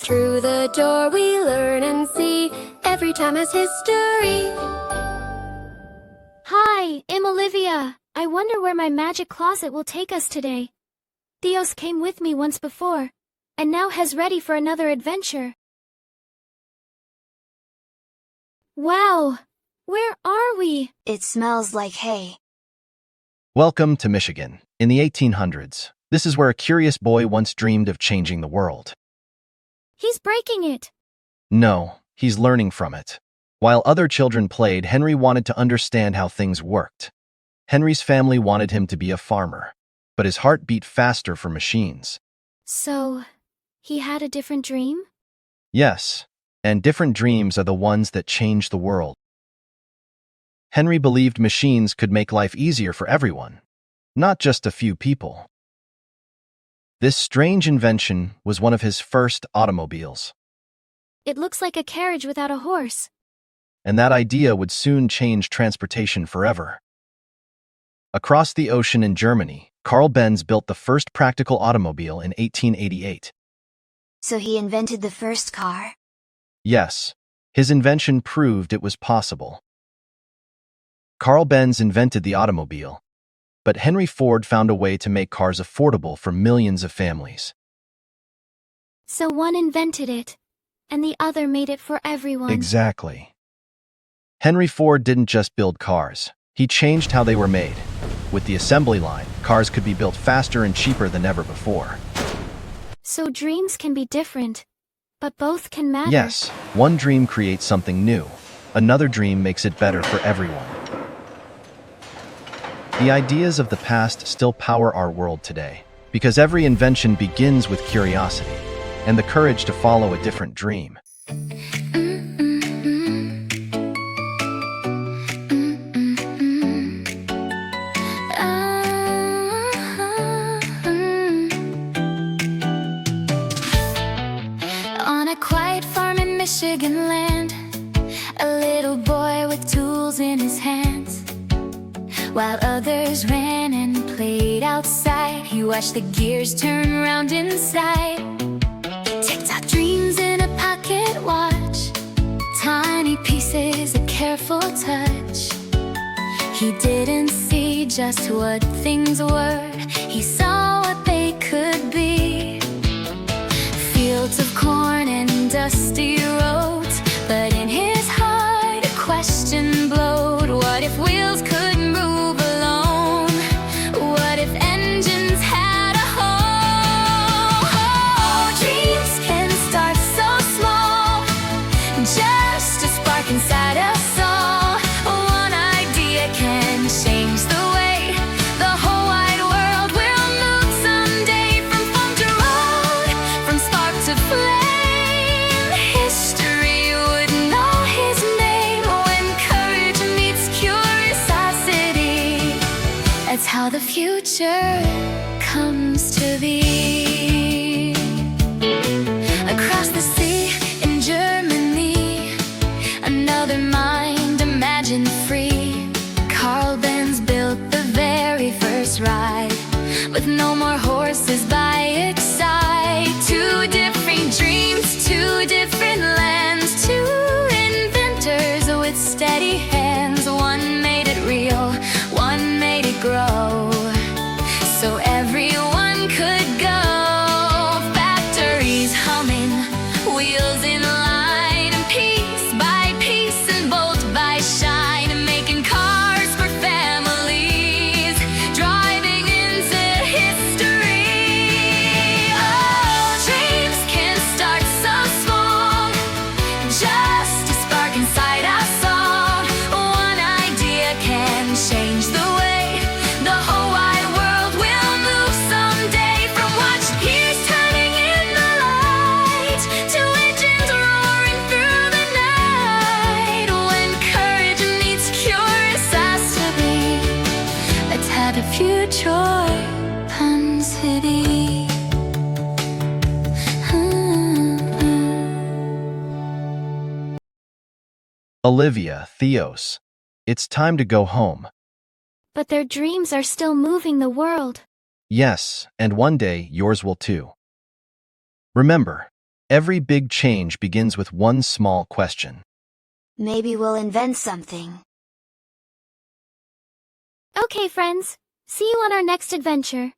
Through the door we learn and see. Every time has history. Hi, I'm Olivia. I wonder where my magic closet will take us today. Theos came with me once before, and now has ready for another adventure. Wow! Where are we? It smells like hay. Welcome to Michigan. In the 1800s, this is where a curious boy once dreamed of changing the world. He's breaking it. No, he's learning from it. While other children played, Henry wanted to understand how things worked. Henry's family wanted him to be a farmer, but his heart beat faster for machines. So, he had a different dream? Yes, and different dreams are the ones that change the world. Henry believed machines could make life easier for everyone, not just a few people. This strange invention was one of his first automobiles, It looks like a carriage without a horse. and that idea would soon change transportation forever. Across the ocean in Germany, Karl Benz built the first practical automobile in 1888. So he invented the first car. Yes, his invention proved it was possible. Karl Benz invented the automobile, but Henry Ford found a way to make cars affordable for millions of families. So one invented it, and the other made it for everyone. Exactly. Henry Ford didn't just build cars, he changed how they were made. With the assembly line, cars could be built faster and cheaper than ever before. So dreams can be different, but both can matter. Yes, one dream creates something new. Another dream makes it better for everyone. The ideas of the past still power our world today, because every invention begins with curiosity and the courage to follow a different dream. On a quiet farm in Michigan land, a little boy with tools in his hands. While others ran and played outside, he watched the gears turn round inside. Ticked-tock dreams in a pocket watch, tiny pieces, a careful touch. He didn't see just what things were, he saw what they could be. Fields of corn and dusty roads, but in his heart a question glowed. What if wheels could move alone? What if engines had a home? Dreams can start so small, just a spark inside us all. One idea can change the way the whole wide world will move someday. From farm to road, from spark to flame, history would know his name. When courage meets curiosity, that's how the future comes to be. Across the sea in Germany, another mind imagined free. Karl Benz built the very first ride, with no more horses by its side. Two different dreams, two different lands, two inventors with steady hands. One made it real, one made it grow, so everyone could go. Factories humming, wheels in line, and piece by piece and bolt by shine, making cars for families, driving into history. Oh, dreams can start so small, just a spark inside us all. One idea can change the way the whole wide world will move someday. From watched gears turning in the light, to engines roaring through the night. When courage meets curiosity, that's how the future comes to be. Olivia, Theos, it's time to go home. But their dreams are still moving the world. Yes, and one day yours will too. Remember, Every big change begins with one small question. Maybe we'll invent something. Okay, friends. See you on our next adventure.